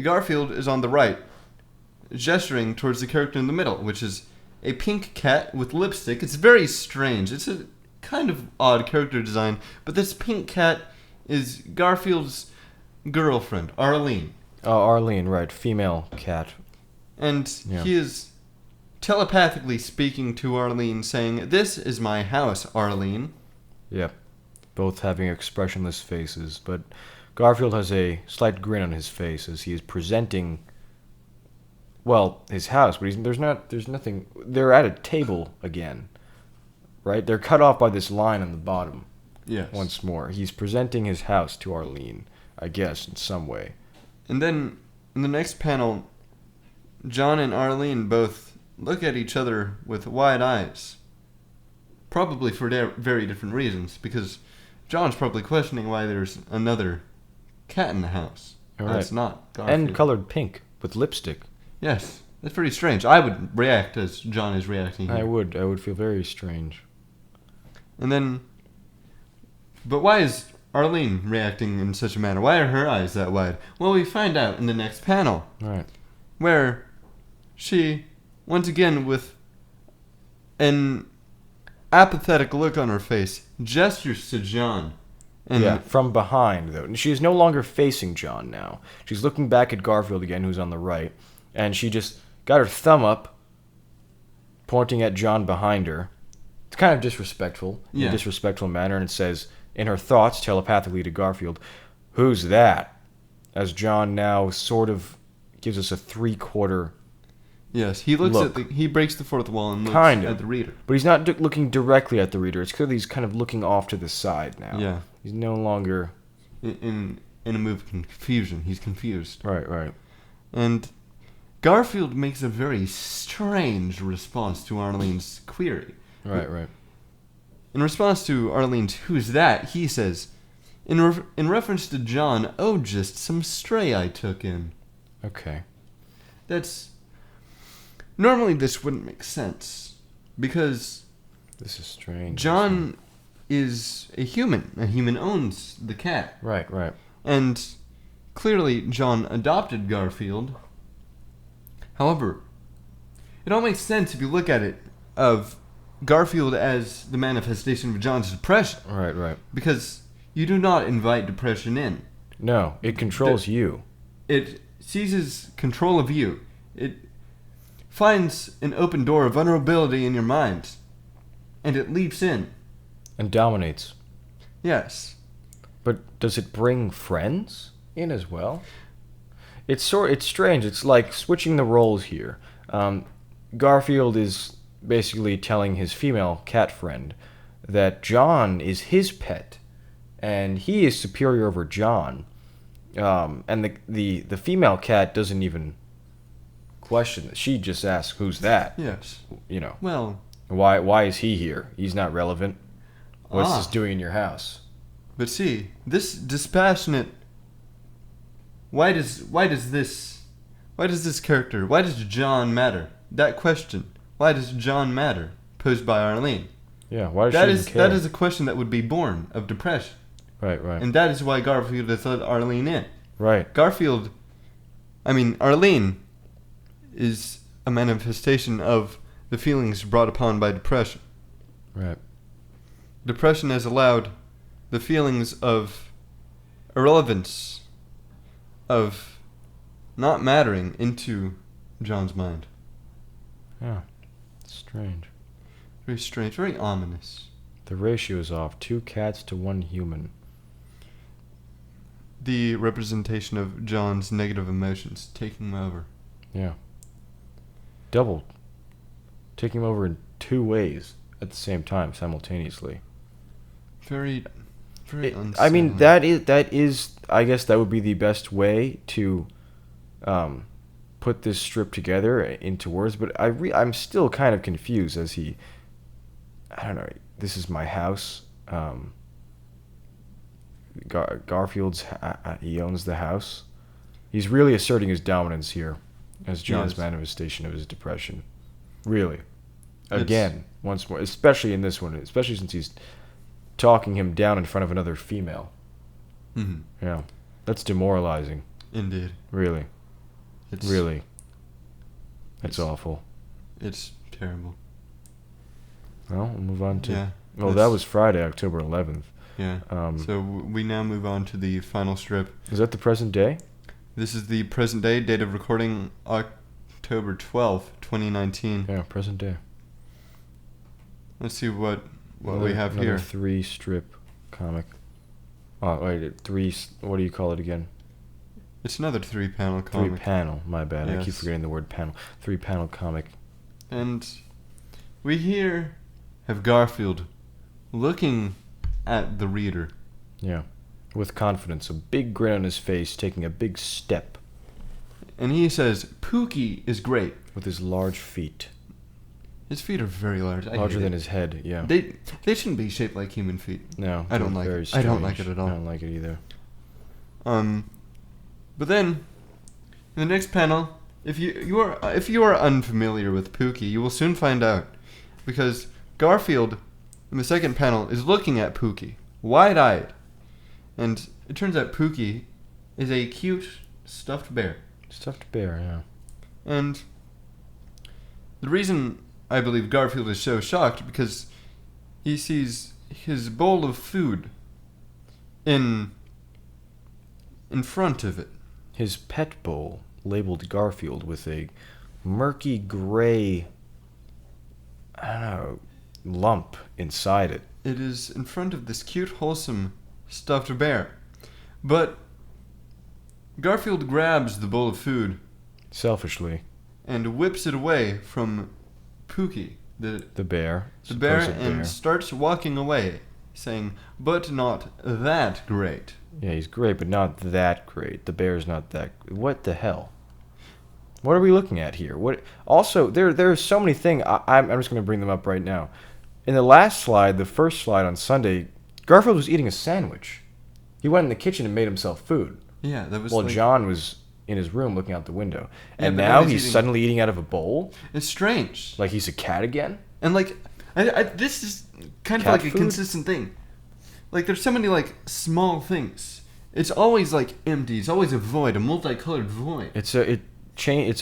Garfield is on the right, gesturing towards the character in the middle, which is a pink cat with lipstick. It's very strange. It's a kind of odd character design, but this pink cat is Garfield's girlfriend, Arlene. Oh, Arlene, right. Female cat. And Yeah. he is telepathically speaking to Arlene, saying, "This is my house, Arlene." Yep. Both having expressionless faces, but Garfield has a slight grin on his face as he is presenting, well, his house, but there's nothing. They're at a table again, right? They're cut off by this line on the bottom. Yes. Once more, he's presenting his house to Arlene, I guess, in some way. And then, in the next panel, John and Arlene both look at each other with wide eyes. Probably for very different reasons, because John's probably questioning why there's another cat in the house. All That's right. not Garfield. And colored pink with lipstick. Yes, that's pretty strange. I would react as John is reacting here. I would feel very strange. And then, but why is Arlene reacting in such a manner? Why are her eyes that wide? Well, we find out in the next panel, All right. where she, once again with an apathetic look on her face, gestures to John. And Yeah, from behind, though. She is no longer facing John now. She's looking back at Garfield again, who's on the right, and she just got her thumb up, pointing at John behind her. It's kind of disrespectful, in Yeah. a disrespectful manner, and it says, in her thoughts, telepathically to Garfield, "Who's that?" As John now sort of gives us a three-quarter, yes, he looks Look. he breaks the fourth wall and looks Kind of. at the reader. but he's not looking directly at the reader. It's clearly he's kind of looking off to the side now. Yeah. He's no longer... In in a move of confusion. He's confused. Right, right. And Garfield makes a very strange response to Arlene's query. Right, right. In response to Arlene's "Who's that?" he says, in reference to John, "Oh, just some stray I took in." Okay. That's... Normally this wouldn't make sense, because This is strange. John is a human. A human owns the cat. Right, right. And clearly John adopted Garfield. However, it all makes sense if you look at it of Garfield as the manifestation of John's depression. Right, right. Because you do not invite depression in. No, it controls you. It seizes control of you. It finds an open door of vulnerability in your mind. And it leaps in. And dominates. Yes. But does it bring friends in as well? It's strange. It's like switching the roles here. Garfield is basically telling his female cat friend that John is his pet, and he is superior over John. And the female cat doesn't even question it. She just asks, "Who's that?" Yes. You know, Well, why is he here? He's not relevant. What's Ah. this doing in your house? but see, this dispassionate... Why does John matter? That question. Why does John matter? Posed by Arlene. Yeah, why does That she is even care? that is a question that would be born of depression. Right, right, And that is why Garfield has let Arlene in. right. Arlene is a manifestation of the feelings brought upon by depression. Right. Depression has allowed the feelings of irrelevance, of not mattering, into John's mind. Yeah. Strange. Very strange, very ominous. The ratio is off. 2 cats to 1 human. The representation of John's negative emotions taking him over. Yeah. Double. Taking him over in 2 ways at the same time, simultaneously. Very unsettling. I mean, that is. I guess that would be the best way to put this strip together into words. But I'm still kind of confused as he. I don't know. This is my house. Garfield's. He owns the house. He's really asserting his dominance here, as John's Yes. manifestation of his depression. Really. Again, once more, especially in this one, especially since he's talking him down in front of another female. Mhm. Yeah, that's demoralizing. Indeed. Really, It's really. That's it's- awful. It's terrible. Well, we'll move on to. Yeah. Well, that that's- was Friday, October 11th. Yeah. Um, So we now move on to the final strip. is that the present day? This is the present day, date of recording October 12th, 2019. Yeah, present day. Let's see what Another- we have another here. 3 strip comic. Oh wait, 3. What do you call it again? It's another 3-panel 3 comic. panel. My bad. I keep Yes. forgetting the word panel. 3 panel comic. And we here have Garfield looking at the reader. Yeah, with confidence, a big grin on his face, taking a big step And he says, Pookie is great. with his large feet, His feet are very large. I larger hate than it. his head. Yeah. They shouldn't be shaped like human feet. No, I don't they're like very it. I don't like strange. it at all. I don't like it either. But then in the next panel, if you are unfamiliar with Pookie, you will soon find out, because Garfield in the second panel is looking at Pookie, wide-eyed, and it turns out Pookie is a cute stuffed bear. Stuffed bear. Yeah. And the reason I believe Garfield is so shocked because he sees his bowl of food in front of it. His pet bowl, labeled Garfield, with a murky gray, I don't know, lump inside it. It is in front of this cute, wholesome stuffed bear. But Garfield grabs the bowl of food Selfishly, and whips it away from Pookie, the the bear. bear, supposed and starts walking away saying, "But not that great." Yeah, he's great, but not that great. The bear's not that. What the hell? What are we looking at here? What? Also, there are so many things. I'm just going to bring them up right now. In the last slide, the first slide on Sunday, Garfield was eating a sandwich. He went in the kitchen and made himself food. Yeah, that was. While like, John was in his room looking out the window, Yeah, and but now now he's he's eating- suddenly eating out of a bowl, It's strange. like he's a cat again. And like, this is kind of Cat like food? a consistent thing. Like, there's so many like small things. It's always like empty. It's always a void, a multicolored void. It's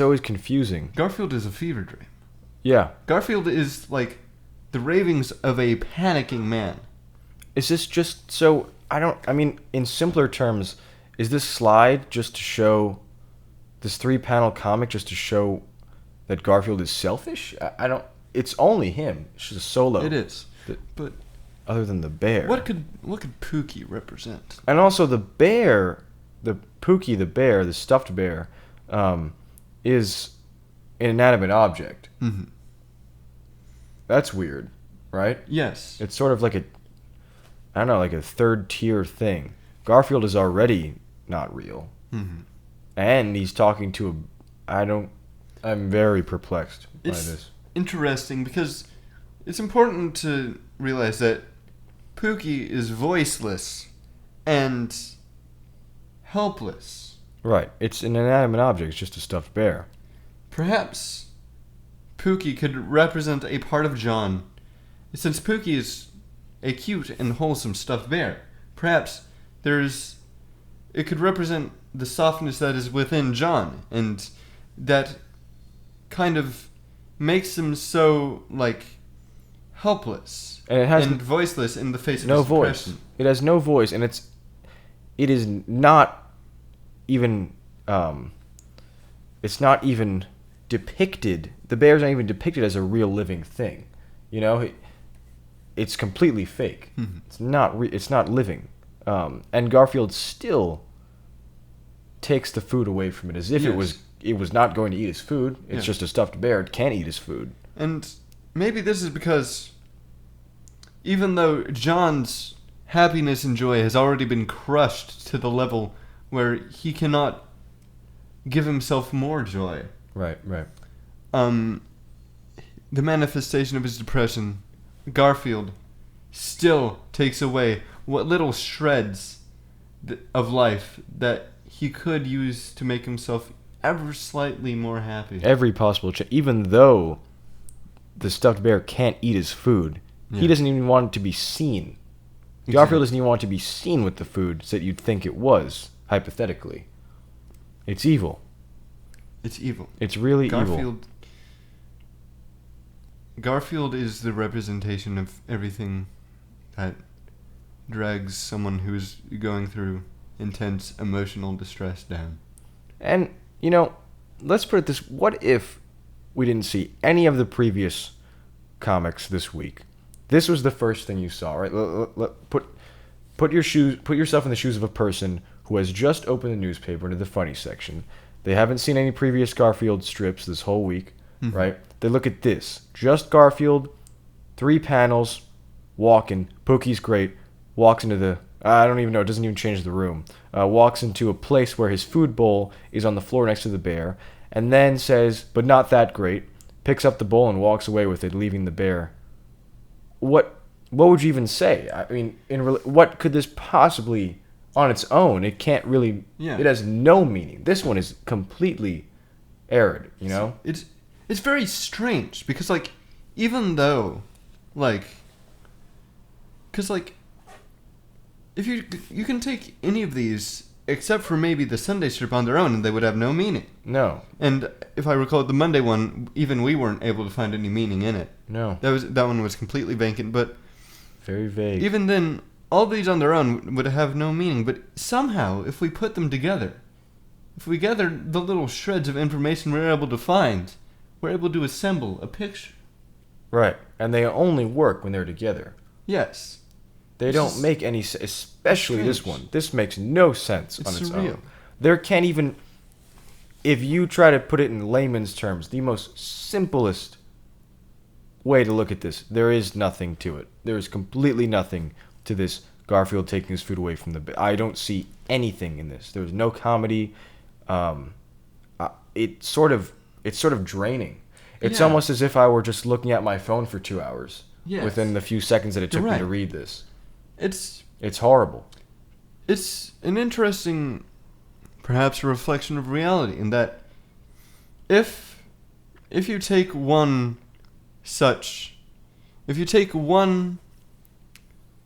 always confusing. Garfield is a fever dream. Yeah. Garfield is like the ravings of a panicking man. Is this just so? I mean, in simpler terms, is this slide just to show this 3-panel comic just to show that Garfield is selfish? I don't. It's only him. It's just a solo. It is. Th- But Other than the bear. what could Pookie represent? And also the bear, the Pookie the bear, the stuffed bear, is an inanimate object. Mm-hmm. That's weird, right? Yes. It's sort of like I don't know, like a third tier thing. Garfield is already not real. Mm-hmm. And he's talking to I'm very perplexed by It's this. interesting because it's important to realize that Pookie is voiceless and helpless. Right. It's an inanimate object. It's just a stuffed bear. Perhaps Pookie could represent a part of John. Since Pookie is a cute and wholesome stuffed bear, perhaps it could represent the softness that is within John, and that kind of makes him so, like, helpless And it has voiceless in the face of no his voice. depression. It has no voice, and it is not even it's not even depicted. The bear's not even depicted as a real living thing. You know, it's completely fake. Mhm. It's not living. And Garfield still takes the food away from it as if it was not going to eat his food. It's Yeah. just a stuffed bear. It can't eat his food. And maybe this is because even though John's happiness and joy has already been crushed to the level where he cannot give himself more joy, Right. the manifestation of his depression, Garfield, still takes away what little shreds of life that he could use to make himself ever slightly more happy. Every possible even though the stuffed bear can't eat his food, Yeah. he doesn't even want it to be seen. Exactly. Garfield doesn't even want it to be seen with the food that you'd think it was, hypothetically. It's evil. It's evil. It's really evil. Garfield is the representation of everything that drags someone who's going through intense emotional distress down. And, let's put it this, what if we didn't see any of the previous comics this week? This was the first thing you saw, right? Put yourself in the shoes of a person who has just opened the newspaper into the funny section. They haven't seen any previous Garfield strips this whole week, Mhm. right? They look at this. Just Garfield, 3 panels, walking. Pookie's great. Walks into the... I don't even know. It doesn't even change the room. Walks into a place where his food bowl is on the floor next to the bear. And then says, but not that great. Picks up the bowl and walks away with it, leaving the bear. What would you even say? I mean, what could this possibly... On its own, it can't really... Yeah. It has no meaning. This one is completely arid, you know? It's very strange because, like, even though, like, because, like, if you can take any of these except for maybe the Sunday strip on their own and they would have no meaning. No. And if I recall, the Monday one, even we weren't able to find any meaning in it. No. That one was completely vacant. But Very vague. even then, all these on their own would have no meaning. But somehow, if we put them together, if we gather the little shreds of information we're able to find, we're able to assemble a picture. Right. And they only work when they're together. Yes. They This don't is make any especially this strange. one. This makes no sense It's on its surreal. own. There can't even... If you try to put it in layman's terms, the most simplest way to look at this, there is nothing to it. There is completely nothing to this Garfield taking his food away from the. I don't see anything in this. There's no comedy. It's sort of draining. It's Yeah. almost as if I were just looking at my phone for 2 hours Yes. within the few seconds that it took You're me to right. read this. It's It's horrible. it's an interesting, perhaps a reflection of reality in that if you take one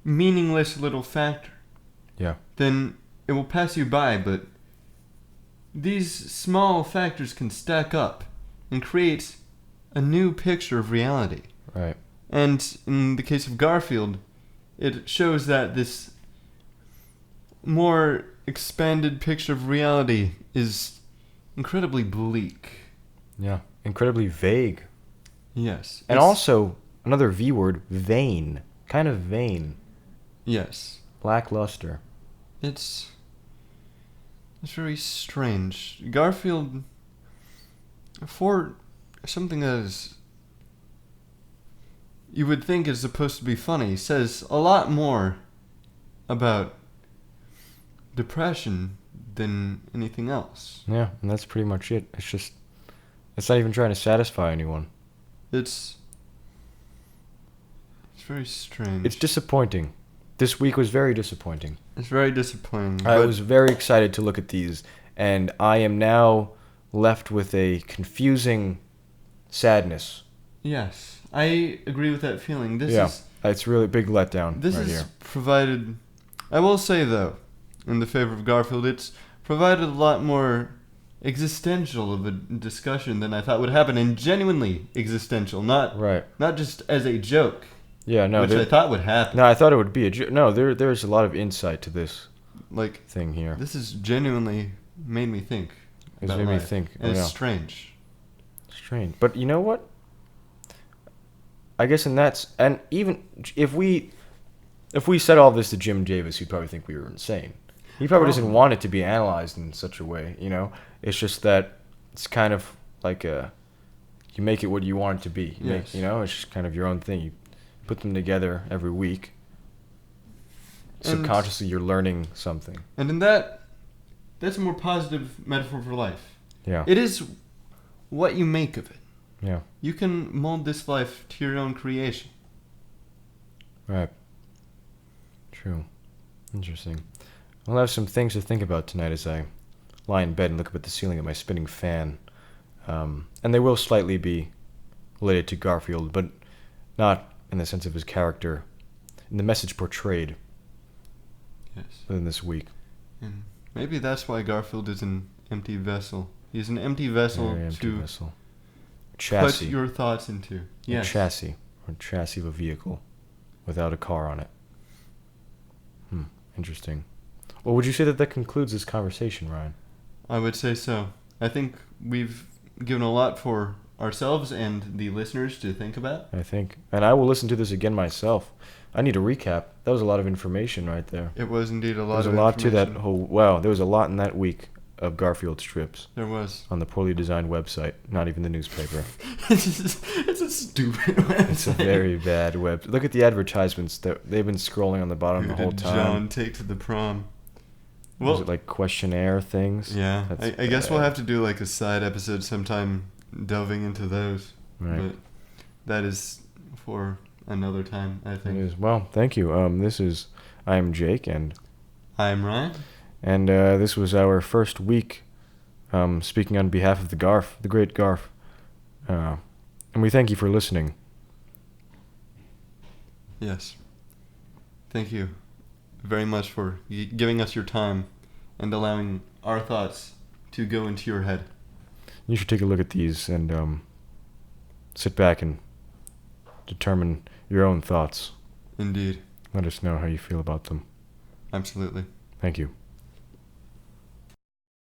meaningless little factor, Yeah. then it will pass you by, but these small factors can stack up and create a new picture of reality. Right. And in the case of Garfield, it shows that this more expanded picture of reality is incredibly bleak. Yeah. Incredibly vague. Yes. And it's- also, another V word, vain. Kind of vain. Yes. Lackluster. It's very strange. Garfield, for something that is you would think is supposed to be funny, says a lot more about depression than anything else. Yeah, and that's pretty much it. It's not even trying to satisfy anyone. It's very strange. It's disappointing. This week was very disappointing. It's very disappointing. I but was very excited to look at these, and I am now left with a confusing sadness. yes, I agree with that feeling. Yeah. It's really a big letdown This right is here. provided. I will say though, in the favor of Garfield, it's provided a lot more existential of a discussion than I thought would happen, and genuinely existential, not Right. just as a joke, Yeah, no. which I thought would happen. No, I thought it would be no, there's a lot of insight to this Like thing here. this has genuinely made me think. It's about made me life. think. And yeah. it's strange. Strange. But you know what? I guess and even if we said all this to Jim Davis, he'd probably think we were insane. He probably doesn't Probably. want it to be analyzed in such a way, you know? It's just that it's kind of like you make it what you want it to be. Yes. It's just kind of your own thing. You put them together every week. And- Subconsciously, you're learning something. And in that's a more positive metaphor for life. Yeah. It is what you make of it. Yeah. You can mold this life to your own creation. Right. True. Interesting. I'll have some things to think about tonight as I lie in bed and look up at the ceiling at my spinning fan. And they will slightly be related to Garfield, but not in the sense of his character, in the message portrayed Yes. within this week. And maybe that's why Garfield is an empty vessel. He's an empty vessel Very empty to vessel. put Chassis. your thoughts into. A Yes. chassis. Or chassis of a vehicle without a car on it. Interesting. Well, would you say that concludes this conversation, Ryan? I would say so. I think we've given a lot for ourselves and the listeners to think about. I think. And I will listen to this again myself. I need a recap. That was a lot of information right there. It was indeed a lot There's of a lot to that information. whole. Wow, there was a lot in that week of Garfield strips There was. on the poorly designed website, not even the newspaper. It's a stupid website. It's a very bad web. Look at the advertisements that they've been scrolling on the bottom Who the whole did time. John take to the prom? Was it like questionnaire things? Yeah, That's I guess we'll bad. have to do like a side episode sometime delving into those. Right. But that is for another time, I It think. is. Well, thank you. I am Jake, and I'm Ryan. this was our first week speaking on behalf of the great Garf. And we thank you for listening. Yes. Thank you very much for giving us your time and allowing our thoughts to go into your head. You should take a look at these and sit back and determine your own thoughts. Indeed. Let us know how you feel about them. Absolutely. Thank you.